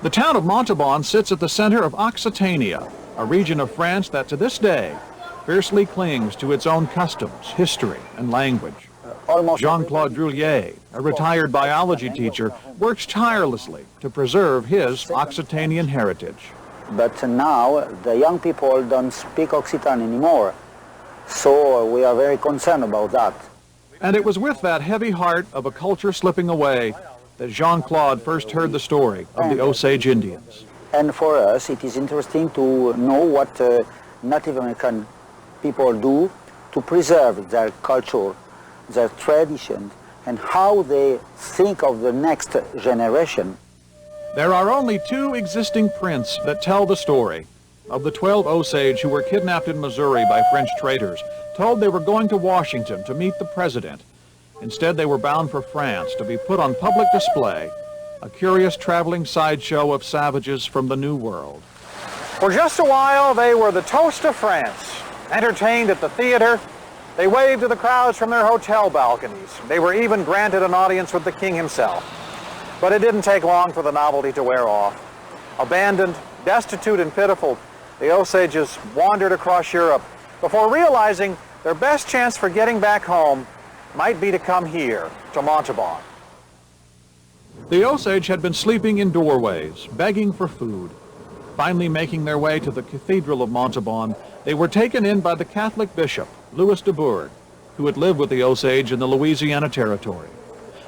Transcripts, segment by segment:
The town of Montauban sits at the center of Occitania, a region of France that to this day fiercely clings to its own customs, history, and language. Jean-Claude Droulier, a retired biology teacher, works tirelessly to preserve his Occitanian heritage. But now the young people don't speak Occitan anymore, so we are very concerned about that. And it was with that heavy heart of a culture slipping away that Jean-Claude first heard the story of the Osage Indians. And for us, it is interesting to know what Native American people do to preserve their culture, their traditions, and how they think of the next generation. There are only two existing prints that tell the story of the 12 Osage who were kidnapped in Missouri by French traders, told they were going to Washington to meet the president. Instead, they were bound for France to be put on public display, a curious traveling sideshow of savages from the New World. For just a while, they were the toast of France. Entertained at the theater, they waved to the crowds from their hotel balconies. They were even granted an audience with the king himself. But it didn't take long for the novelty to wear off. Abandoned, destitute, and pitiful, the Osages wandered across Europe before realizing their best chance for getting back home might be to come here, to Montauban. The Osage had been sleeping in doorways, begging for food. Finally making their way to the Cathedral of Montauban, they were taken in by the Catholic bishop, Louis de Bourg, who had lived with the Osage in the Louisiana Territory.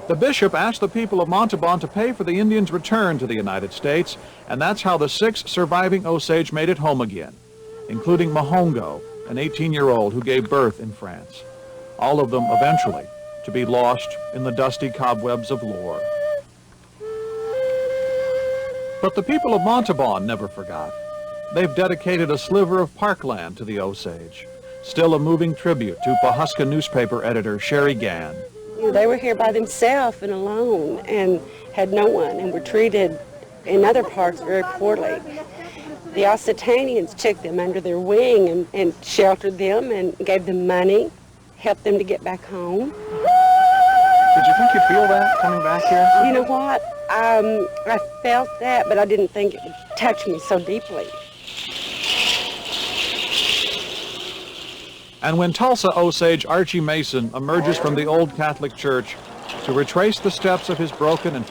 The bishop asked the people of Montauban to pay for the Indians' return to the United States, and that's how the 6 surviving Osage made it home again, including Mahongo, an 18-year-old who gave birth in France. All of them eventually to be lost in the dusty cobwebs of lore. But the people of Montauban never forgot. They've dedicated a sliver of parkland to the Osage, still a moving tribute to Pawhuska newspaper editor Sherry Gann. They were here by themselves and alone and had no one and were treated in other parts very poorly. The Occitanians took them under their wing and sheltered them and gave them money, helped them to get back home. Did you think you'd feel that coming back here? You know what? I felt that, but I didn't think it would touch me so deeply. And when Tulsa Osage Archie Mason emerges from the old Catholic Church to retrace the steps of his broken and